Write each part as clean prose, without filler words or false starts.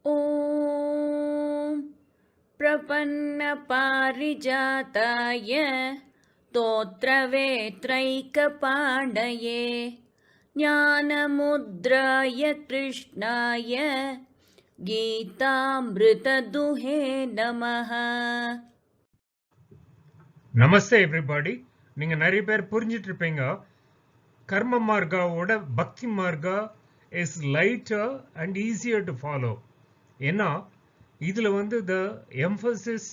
ॐ प्रपन्नपारिजाताय तोत्रवेत्रैकपाणये ज्ञानमुद्राय कृष्णाय गीतामृतदुहे नमः. நமஸ்தே எவ்ரிபாடி. நீங்கள் நிறைய பேர் புரிஞ்சிட்டு இருப்பீங்க, கர்ம மார்காவோட bhakti marga is lighter and easier to follow. ஏன்னா இதில் the emphasis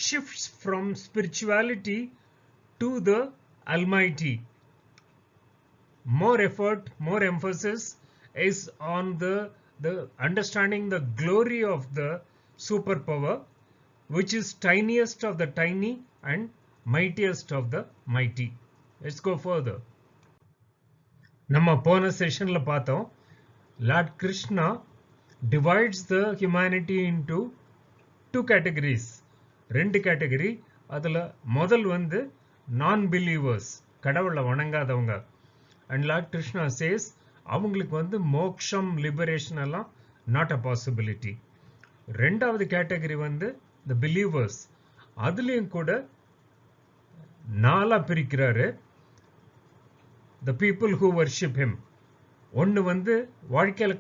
shifts from spirituality to the Almighty. More effort, more emphasis is on the understanding the glory of the superpower, which is tiniest of the tiny and mightiest of the mighty. Let's go further. நம்ம போன செஷன்ல பார்த்தோம், Lord Krishna divides the humanity into two categories. ரெண்டு category. அதுல முதல் non-believers, கடவுளை வணங்காதவங்க. And Lord Krishna says அவங்களுக்கு மோக்ஷம், liberation எல்லாம் not a possibility. ரெண்டாவது கேட்டகரி the believers. அதுலயும் கூட நாலா பிரிக்கிறாரு. The people who worship him. ஒன்னு வாழ்க்கையில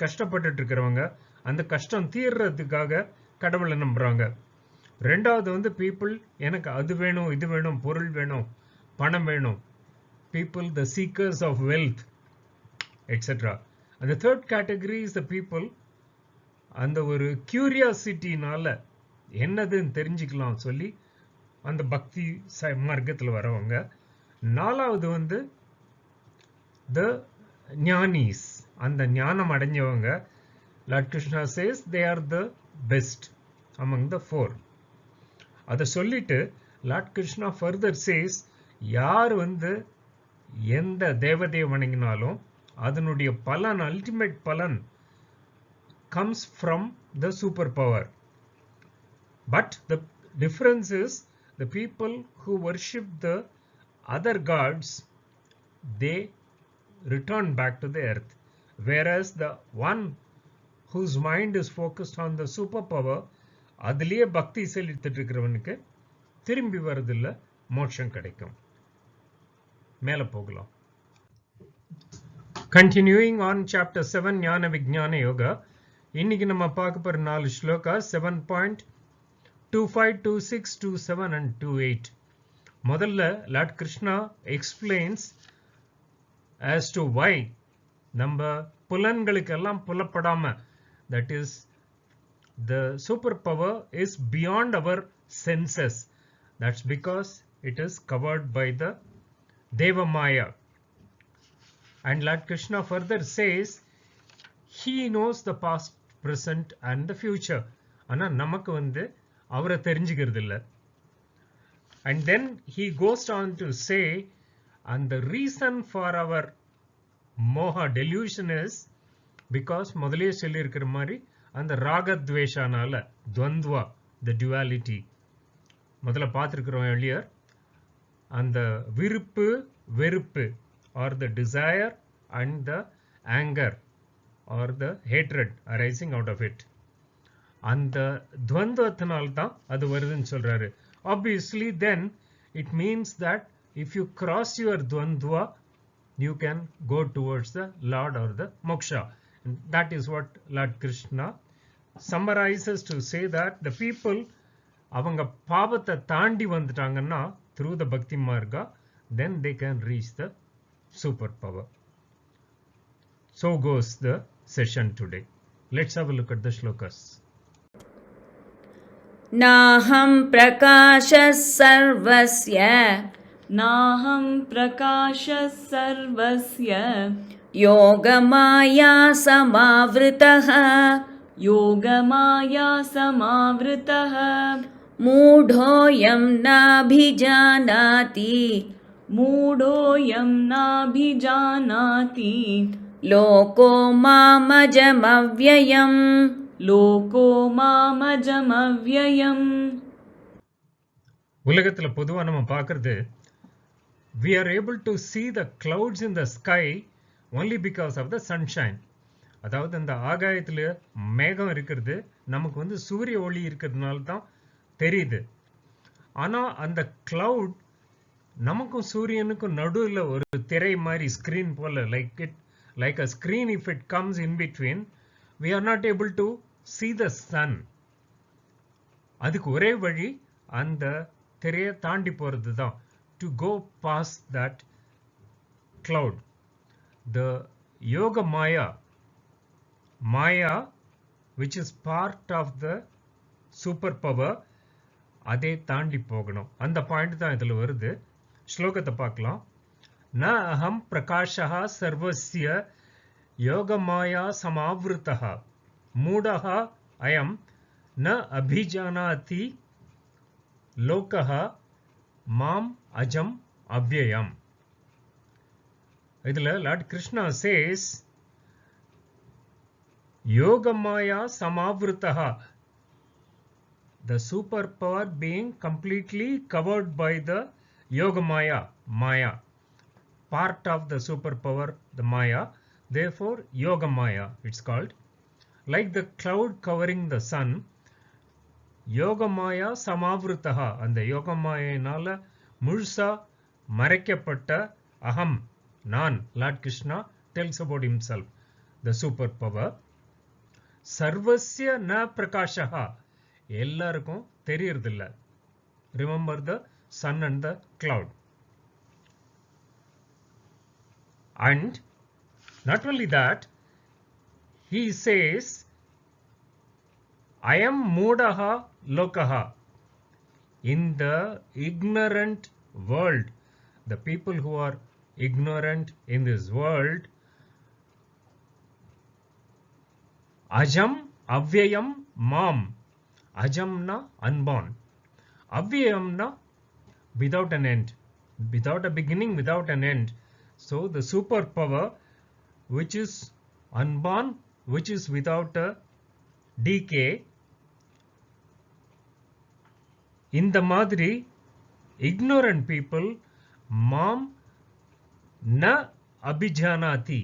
கஷ்டப்பட்டுட்டு இருக்கிறவங்க, அந்த கஷ்டம் தீர்றதுக்காக கடவுளை நம்புறாங்க. ரெண்டாவது people எனக்கு அது வேணும், இது வேணும், பொருள் வேணும், பணம் வேணும். People, the seekers of wealth, etc. And the third category is the people அந்த ஒரு கியூரியாசிட்டினால என்னதுன்னு தெரிஞ்சுக்கலாம் சொல்லி அந்த பக்தி மார்க்கத்தில் வரவங்க. நாலாவது the jnyanis, அந்த ஞானம் அடைஞ்சவங்க. Lord Krishna says they are the best among the four. அதை சொல்லிட்டு Lord Krishna further says யார் எந்த தேவதையை வணங்கினாலும் அதனுடைய பலன், அல்டிமேட் பலன் comes from the superpower. But the difference is the people who worship the other gods, they return back to the earth, whereas the one whose mind is focused on the superpower, அதிலேயே பக்தி செலுத்திட்டு இருக்கிறவனுக்கு திரும்பி வரதில்ல, மோட்சம் கிடைக்கும். மேல போகலாம். Continuing on chapter 7 ஞான விஞ்ஞான யோகா, இன்னைக்கு நம்ம பார்க்க போற 4 ஸ்லோகா 7.25, 26, 27 and 28. முதல்ல Lord Krishna explains as to why நம்ம புலன்களுக்கெல்லாம் புலப்படாம, that is the superpower is beyond our senses. That's because it is covered by the Deva Maya. And Lord Krishna further says he knows the past, present and the future. ஆனா நமக்கு அவரை தெரிஞ்சுக்கிறது இல்ல. And then he goes on to say, and the reason for our moha delusion is because முதலே சொல்லி இருக்கிற மாதிரி அந்த ராக துவேஷானால, dvandva, the duality. முதல்ல பார்த்திருக்கிறோம் earlier, அந்த விருப்பு வெறுப்பு or the desire and the anger or the hatred arising out of it. அந்த துவந்தத்தினால்தான் அது வருதுன்னு சொல்றாரு. Obviously then it means that if you cross your dvandva, you can go towards the Lord or the moksha. And that is what Lord Krishna summarizes to say that the people அவங்க பாவத்தை தாண்டி வந்துட்டாங்கன்னா through the bhakti marga, then they can reach the superpower. So goes the session today. Let's have a look at the shlokas. नाहं प्रकाशः सर्वस्य, नाहं प्रकाशः सर्वस्य, योगमाया समावृतः, योगमाया समावृतः, मूढोऽयं नाभिजानाति, मूढोऽयं नाभिजानाति, लोको मामजमव्ययम्, लोको मामजमव्ययम्. உலகத்துல பொதுவா நம்ம பார்க்கிறது, we are able to see the clouds in the sky only because of the sunshine. அதாவது அந்த ஆகாயத்துல மேகம் இருக்கிறது நமக்கு வந்து சூரிய ஒளி இருக்கிறதுனால தான் தெரியுது. ஆனா அந்த cloud நமக்கும் சூரியனுக்கும் நடுவுல ஒரு திரை மாதிரி ஸ்கிரீன் போல, like a screen, if it comes in between, we are not able to see the sun. அதுக்கு ஒரே வழி அந்த திரையை தாண்டி போறது தான், to go past that cloud. The yoga maya which is part of the superpower, அதை தாண்டி போகணும். அந்த பாயிண்ட் தான் இதுல வருது. ஸ்லோகத்தை பார்க்கலாம். ந அஹம் பிரகாஷः சர்வஸ்ய யோகமாயா சமாவிருத்தः மூடः அயம் ந அபிஜானாதி லோகः மாம் அஜம் அவ்யயம். இதுல லார்ட் கிருஷ்ணா says யோகமாயா சமாவிருத்தः, the superpower being completely covered by the yoga maya, part of the superpower, the maya, therefore yoga maya it's called. Like the cloud covering the sun, yoga maya samavritaha, and the yoga maya nala முழுசா மறைக்கப்பட்ட அகம் நான், Lord Krishna tells about himself, the superpower. சர்வஸ்ய ந பிரகாஷா, எல்லாருக்கும் தெரியறதில்ல. Remember the sun and the cloud. And not only that, he says I am moodaha lokaha, in the ignorant world, the people who are ignorant in this world, ajam avyayam mam, ajamna unborn, avyayamna without an end, without a beginning, without an end. So the superpower which is unborn, which is without a decay, இந்த மாதிரி ignorant people மாம் ந அபிஜானாதி,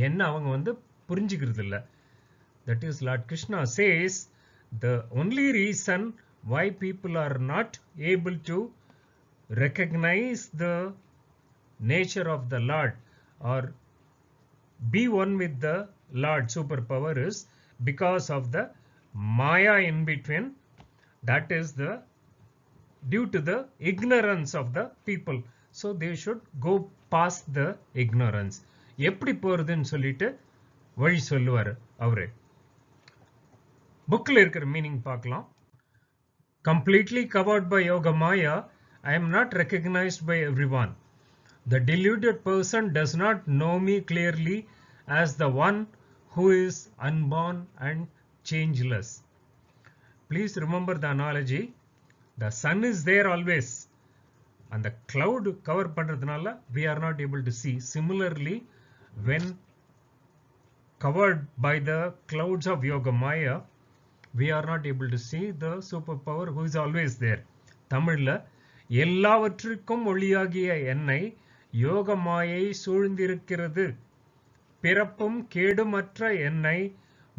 என்ன அவங்க வந்து புரிஞ்சுக்கிறது இல்ல. That is, Lord Krishna says the only reason why people are not able to recognize the nature of the Lord or be one with the Lord superpower is because of the maya in between. That is the due to the ignorance of the people. So they should go past the ignorance. எப்படி போறதுன்னு சொல்லிட்டு வழி சொல்லுவார் அவரே. புக்ல இருக்கிற meaning பார்க்கலாம். Completely covered by yoga maya, I am not recognized by everyone. The deluded person does not know me clearly as the one who is unborn and changeless. Please remember the analogy. The sun is there always, and the cloud cover பண்றதுனால we are not able to see. Similarly, when covered by the clouds of yoga maya, we are not able to see the superpower who is always there. தமிழ்ல எல்லாவற்றிற்கும் ஒளியாகிய என்னை யோக மாயை சூழ்ந்திருக்கிறது, பிறப்பும் கேடுமற்ற என்னை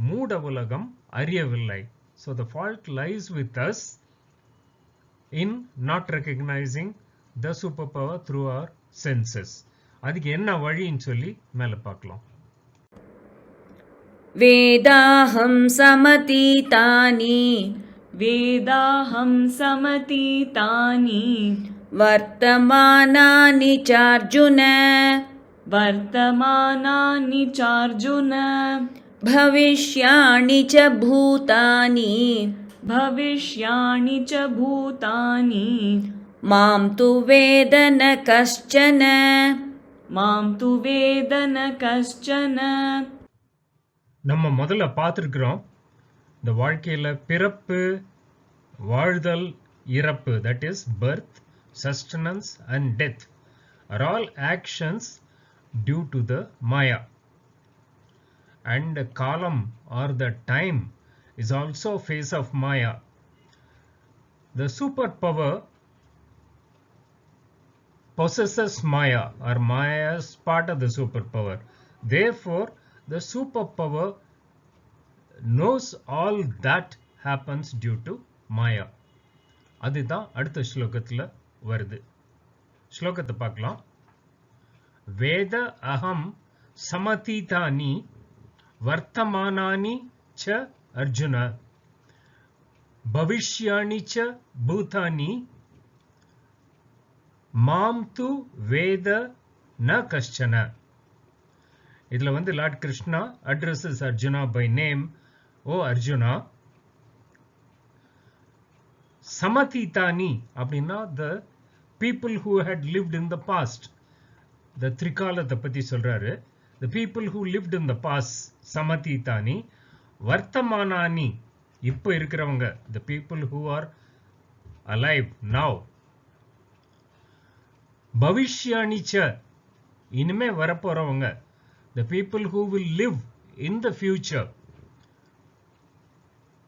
மூட உலகம் அறியவில்லை. So the fault lies with us in not recognizing the superpower through our senses. அதுக்கு என்ன வழின்னு சொல்லி மேல பார்க்கலாம். வேதாஹம் சமதீதானி वेदाहं समतीतानि வர்த்தமானானி சார்ஜுன वर्तमानानि चार्जुन भविष्याणि च भूतानि भविष्याणि च भूतानि मां तु वेद न कश्चन मां तु वेद न कश्चन. நம்ம முதல்ல பார்த்துருக்கிறோம், இந்த வாழ்க்கையில பிறப்பு, வாழ்தல், இறப்பு, that is birth, sustenance and death are all actions due to the maya. And the kalam or the time is also phase of maya. The superpower possesses maya, or maya is part of the superpower. Therefore, the superpower knows all that happens due to Maya. அதுதான் அடுத்த ஸ்லோகத்துல வருது. ஸ்லோகத்தை பார்க்கலாம். வேத அகம் சமதீதானி வர்த்தமானானி ச அர்ஜுன பவிஷ்யாணி ச பூதானி மாம் து வேத ந கஷ்டன. இதுல வந்து Lord Krishna addresses Arjuna by name. ஓ அர்ஜுனா, சமதீதானி அப்படின்னா the people who had lived in the past. The திரிகாலத்தை பத்தி சொல்றாரு. The people who lived in the past, சமதீதானி. வர்த்தமானானி, இப்போ இருக்கிறவங்க, the people who are alive now. பவிஷ்யாணிச்ச, இனிமே வரப்போறவங்க, the people who will live in the future.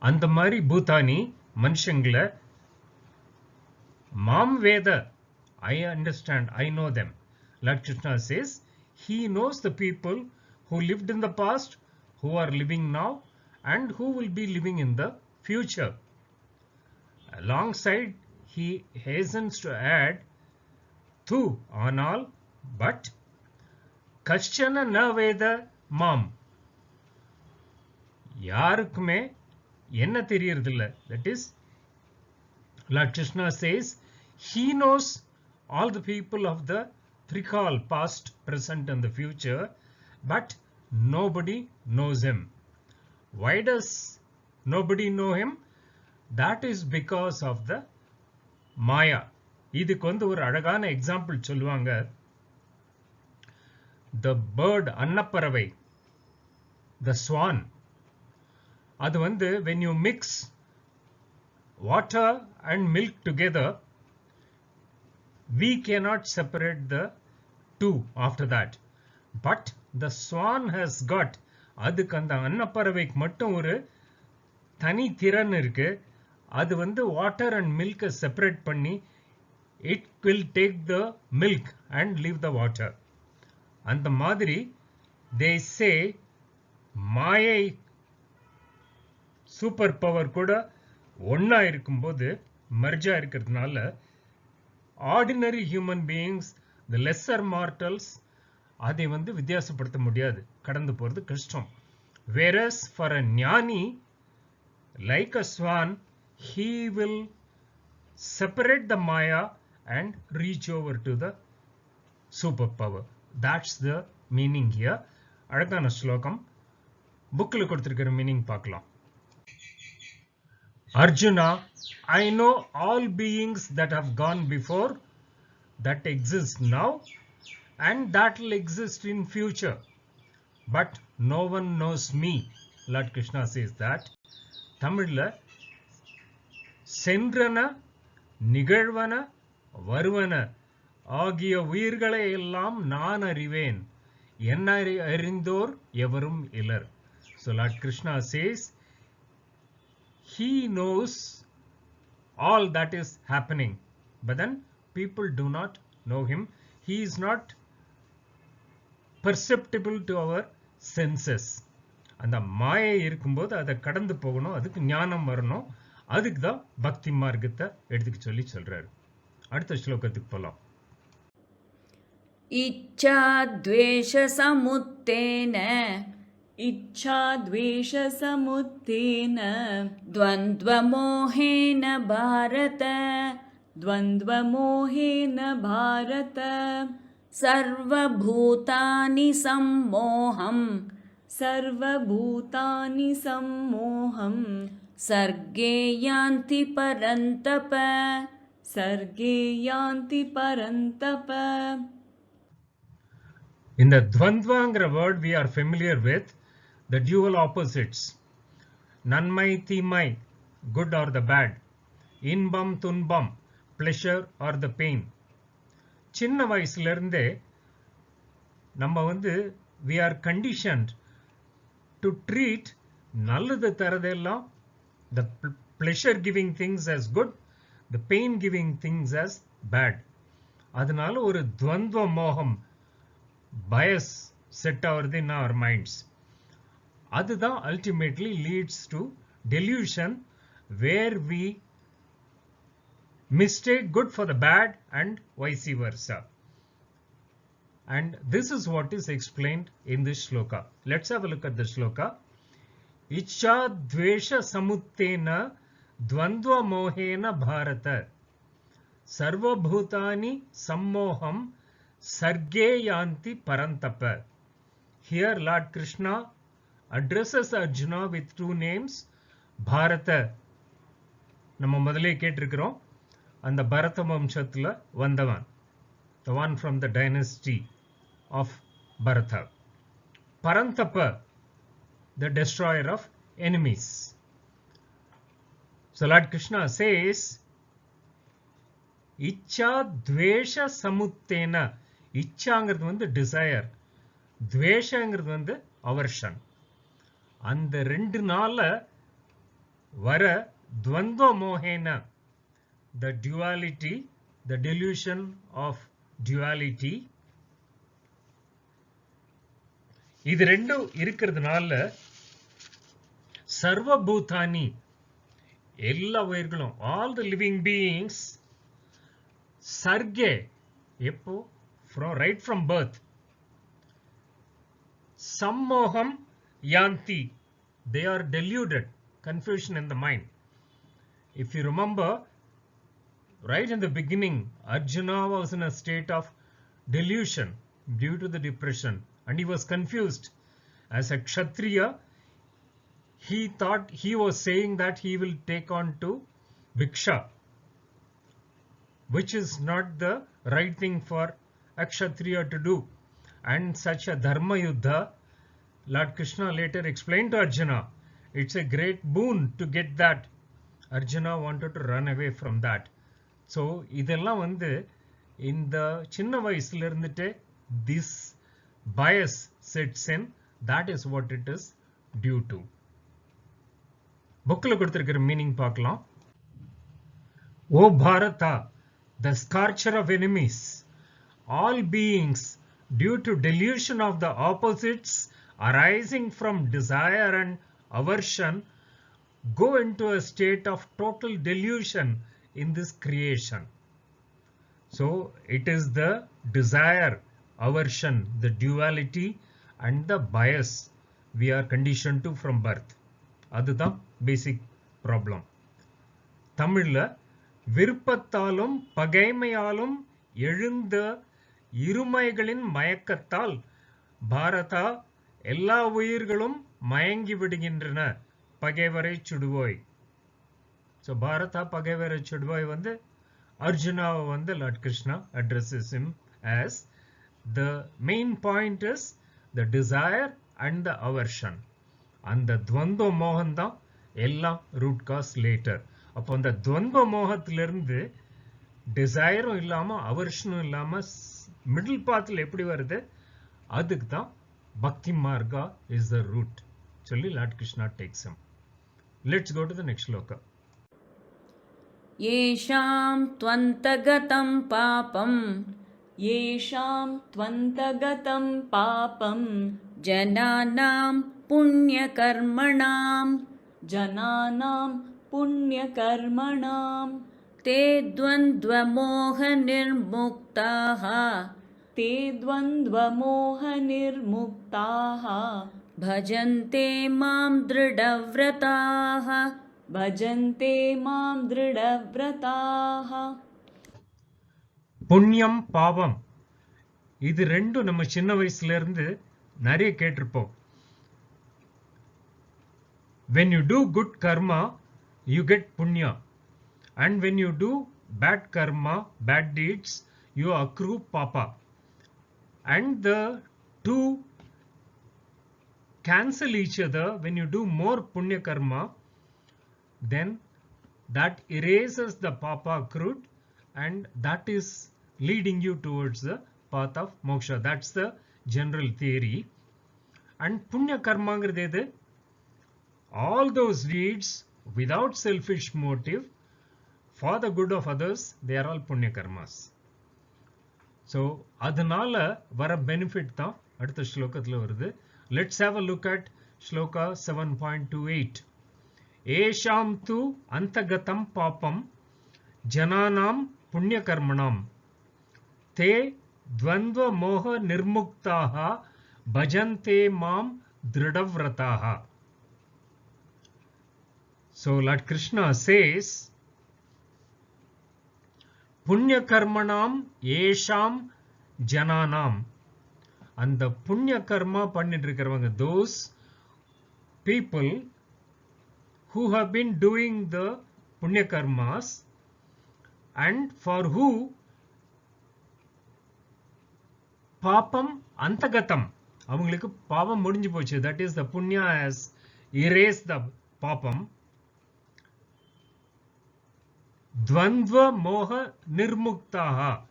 அந்த மாதிரி பூதானி மனுஷங்களை மாம் வேத, I understand, I know them. Lord Krishna says he knows the people who lived in the past, who are living now, and who will be living in the future. Alongside, he hastens to add tu on all, but kashchana na veda mam. யாருக்குமே என்ன தெரியறதில்லை. That is, Lord Krishna says he knows all the people of the Trikal, past, present and the future, but nobody knows him. Why does nobody know him? That is because of the Maya. இதுக்கு வந்து ஒரு அழகான example சொல்லுவாங்க. The bird, அன்னப்பறவை, the swan, அது வந்து when you mix water and milk together, we cannot separate the two after that. But the swan has got, அதுக்கு அந்த அன்னப்பறவைக்கு மட்டும் ஒரு தனி திறன் இருக்கு. அது வந்து வாட்டர் அண்ட் மில்கை செப்பரேட் பண்ணி it will take the milk and leave the water. அந்த மாதிரி they say மாயை சூப்பர் பவர் கூட ஒன்னா இருக்கும்போது மர்ஜா இருக்கிறதுனால ஆர்டினரி ஹியூமன் பீயிங்ஸ், தி லெஸ்ஸர் மார்டல்ஸ், அதை வந்து வித்தியாசப்படுத்த முடியாது, கடந்து போறது கஷ்டம். whereas for a jnani like a swan, he will separate the maya and reach over to the superpower. That's the meaning here. அழகான ஸ்லோகம். புக்கில் கொடுத்திருக்கிற மீனிங் பார்க்கலாம். Arjuna, I know all beings that have gone before, that exist now, and that will exist in future. But no one knows me. Lord Krishna says that. Tamilla, சென்றன, நிகழ்வன, வருவன ஆகிய உயிர்களை எல்லாம் நான் அறிவேன், என்னை அறிந்தோர் எவரும் இலர். So Lord Krishna says he knows all that is happening, but then people do not know him. He is not perceptible to our senses. அந்த மாயை இருக்கும்போது அதை கடந்து போகணும், அதுக்கு ஞானம் வரணும், அதுக்கு தான் பக்தி மார்க்கத்தை எடுத்துக்க சொல்லி சொல்றாரு. அடுத்த ஸ்லோகத்துக்கு போலாம். இச்சா த்வேஷ சமுத்தேன इच्छा द्वेष समुत्थेन द्वन्द्व मोहेन भारत द्वन्द्वमोहेन भारत सर्वभूतानि सम्मोहं सर्वभूतानि सम्मोहं सर्गे यान्ति परन्तप सर्गे यान्ति परन्तप. In the Dvandva word we are familiar with the dual opposites. Nanmai, Thimai, good or the bad. Inbam, Tunbam, pleasure or the pain. சின்ன வயசுல இருந்தே நம்ம வந்து we are conditioned to treat நல்லது தரதெல்லாம், the pleasure giving things as good, the pain giving things as bad. அதனால ஒரு துவந்துவ மோகம் bias set over in our minds. அதுதான் ultimately leads to delusion, where we mistake good for the bad and vice versa. And this is what is explained in this shloka. Let's have a look at the shloka. Ichcha dvesha samuttena dvandva mohena bharata sarva bhutani sammoham sarge yanti parantapa. Here Lord Krishna addresses Arjuna with two names, Bharata. நம்ம முதலே கேட்டிருக்கிறோம், அந்த பரத வம்சத்துல வந்தவன், the one from the dynasty of Bharata. Parantapa, the destroyer of enemies. So Lord Krishna says, Ichcha dvesha samuttena. இச்சாங்கிறது வந்து desire, துவேஷங்கிறது வந்து aversion. அந்த ரெண்டு நாள்ல வர dvandva mohena, the duality, the delusion of duality, இது ரெண்டும் இருக்கிறதுனால சர்வ பூதானி, எல்லா உயிர்களும், all the living beings, sarge, எப்போ, right from birth, sammoham yanti, they are deluded, confusion in the mind. If you remember, right in the beginning, Arjuna was in a state of delusion due to the depression, and he was confused. As a Kshatriya, he thought, he was saying that he will take on to Bhiksha, which is not the right thing for a Kshatriya to do. And such a Dharma Yuddha, Lord Krishna later explained to Arjuna, it's a great boon to get that. Arjuna wanted to run away from that. So இதெல்லாம் வந்து இந்த சின்ன வயசுல இருந்துட்டு this bias sets in. That is what it is due to. புக்ல கொடுத்திருக்கிற meaning பார்க்கலாம். O Bharata, the scorcher of enemies, all beings, due to delusion of the opposites arising from desire and aversion, go into a state of total delusion in this creation. So it is the desire, aversion, the duality and the bias we are conditioned to from birth. அதுதான் basic problem. தமிழ்ல விருப்பத்தாலும் பகைமையாலும் எழுந்த இருமைகளின் மயக்கத்தால் பாரதா எல்லா உயிர்களும் மயங்கி விடுகின்றன, பகைவரை சுடுவோய். So Bharata பகைவரை சுடுவோய் வந்து Arjuna வந்து Lord Krishna addresses him as the main point is the desire and the aversion. அந்த துவந்த மோகம் தான் எல்லாம் root cause later. அப்போ அந்த துவந்த மோகத்திலிருந்து டிசைரும் இல்லாம அவர்ஷனும் இல்லாம மிடில் பாத்தில் எப்படி வருது, அதுக்கு தான் பக்தி மார்கா is the root சொல்லி Lord Krishna takes him. Let's go to the next shloka. येषां त्वन्तगतं पापं येषां त्वन्तगतं पापं जनानां पुण्यकर्मणां जनानां पुण्यकर्मणां ते द्वन्द्वमोहनिर्मुक्ताः ते द्वन्द्वमोहनिर्मुक्ताः भजन्ते मां दृढव्रताः भजन्ते मां दृढव्रताः. புண்ணியம் பாவம் இது ரெண்டும் நம்ம சின்ன வயசுல இருந்து நிறைய கேட்டிருப்போம். When you do good karma, you get punya, and when you do bad karma, bad deeds, you accrue papa, and the two cancel each other. When you do more punya karma, then that erases the papa accrued, and that is leading you towards the path of moksha. That's the general theory. And punya karma ங்கிறது எது? All those deeds without selfish motive for the good of others, they are all punya karmas. So அதனால வர benefit தான் அடுத்த ஸ்லோகத்துல வருது. Let's have a look at Shloka 7.28. Esham tu antagatam papam jananam punyakarmanam te dvandva moha nirmuktaha bhajante mam dridavrataha. So Lord Krishna says, punyakarmanam esham jananam. And the punya karma pannittirukravanga, those people who have been doing the punya karmas and for who papam antagatam, avangalukku pavam mudinju pochu, that is the punya has erased the papam. Dvandva moha nirmuktaha,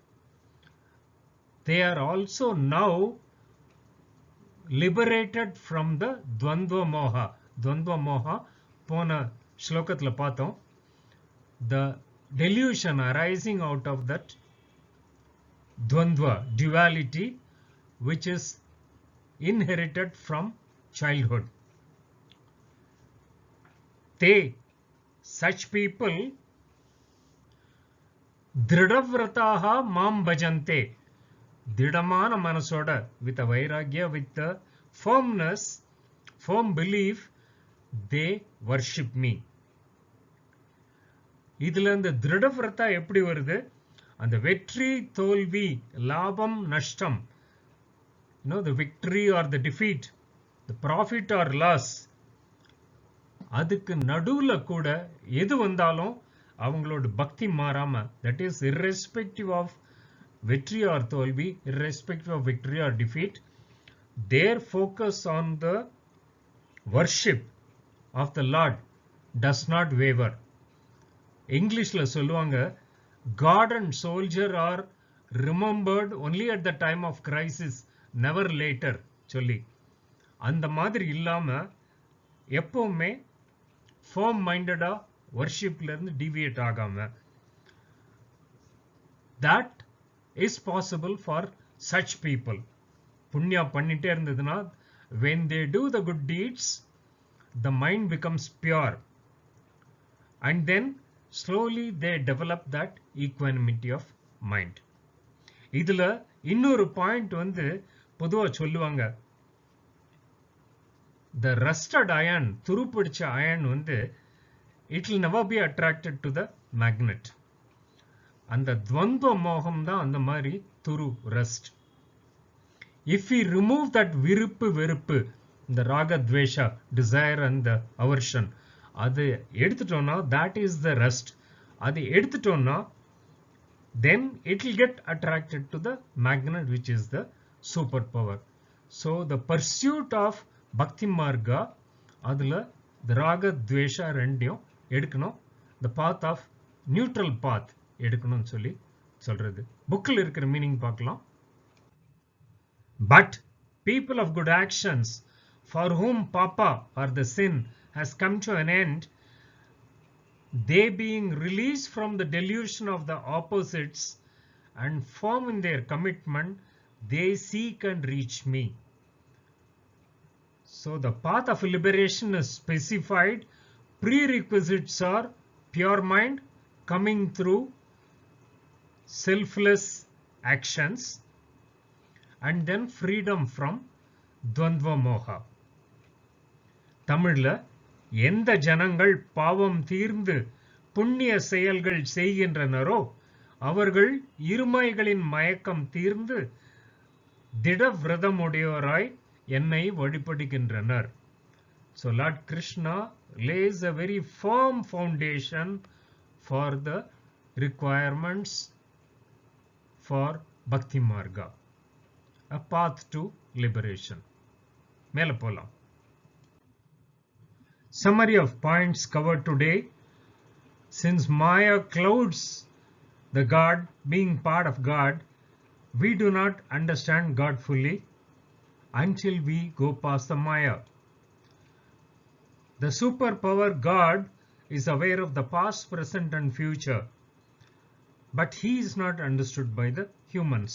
they are also now liberated from the dvandva moha. Dvandva moha pona shlokathla paathom, the delusion arising out of that dvandva, duality, which is inherited from childhood. They, such people, dridavrataha mam bhajante, dridamana manasoda, with a vairagya, with the firmness, firm belief, they worship me. Idhula the dridavrata eppadi varudhu? And the vetri tholvi, labam nashtam, the victory or the defeat, the profit or loss, adukku nadula kuda edu vandalum avangaloda bhakti marama, that is irrespective of victory or tholvi, irrespective of victory or defeat, their focus on the worship of the Lord does not waver. English la solluvanga, God and soldier are remembered only at the time of crisis, never later சொல்லி, அந்த மாதிரி இல்லாம எப்பவுமே firm minded worshipல இருந்து deviate ஆகாம, that is possible for such people. புண்ணியா பண்ணிட்டே இருந்ததுன்னா, when they do the good deeds, the mind becomes pure, and then slowly they develop that equanimity of mind. இதுல இன்னொரு பாயிண்ட் வந்து பொதுவா சொல்லுவாங்க, the rusted iron, துருப்பிடிச்ச iron வந்து it will never be attracted to the magnet. அந்த dvandva மோகம் தான் அந்த மாதிரி துரு, rust. If we remove that விருப்பு வெறுப்பு, the raga dvesha, desire and the aversion, அது எடுத்துட்டோம்னா, that is the rust. அது எடுத்துட்டோம்னா, then it will get attracted to the magnet, which is the superpower. So the pursuit of bhakti marga, adula the raga dvesha rendiyum எடுக்கணும், the path of neutral path எடுக்கணும்னு சொல்லி சொல்றது. புக்ல இருக்கிற meaning பார்க்கலாம். But people of good actions, for whom papa or the sin has come to an end, they being released from the delusion of the opposites and firm in their commitment, they seek and reach me. So the path of liberation is specified. Prerequisites are pure mind coming through selfless actions, and then freedom from dvandva moha. தமிழ்ல, எந்த ஜனங்கள் பாவம் தீர்ந்து புண்ணிய செயல்கள் செய்கின்றனரோ அவர்கள் இருமைகளின் மயக்கம் தீர்ந்து திடவிரதமுடையோராய் என்னை வழிபடுகின்றனர். So Lord Krishna lays a very firm foundation for the requirements for Bhakti Marga, a path to liberation. மேல போலாம். Summary of points covered today. Since Maya clouds the God, being part of God, we do not understand God fully until we go past the Maya. The superpower God is aware of the past, present and future, but he is not understood by the humans.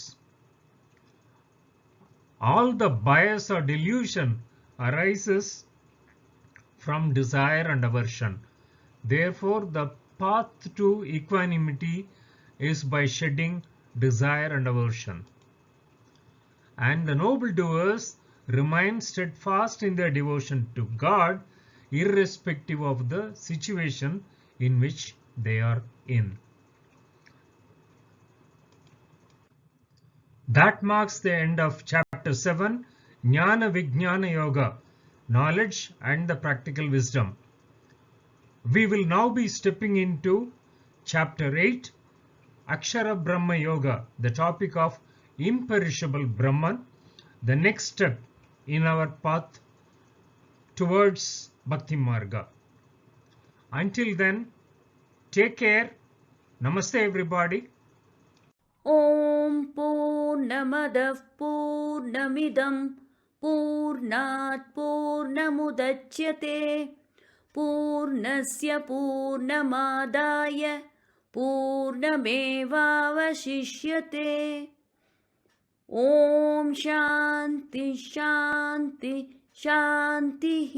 All the bias or delusion arises from desire and aversion. Therefore, the path to equanimity is by shedding desire and aversion. And the noble doers remain steadfast in their devotion to God, irrespective of the situation in which they are in. That marks the end of chapter 7, Jnana Vijnana Yoga, knowledge and the practical wisdom. We will now be stepping into chapter 8, Akshara Brahma Yoga, the topic of imperishable Brahman, the next step in our path towards Bhakti Marga. Until then, take care. Namaste everybody. ॐ पूर्णमदः पूर्णमिदं पूर्णात् पूर्णमुदच्यते पूर्णस्य पूर्णमादाय पूर्णमेवावशिष्यते ॐ शान्ति शान्ति शान्तिः.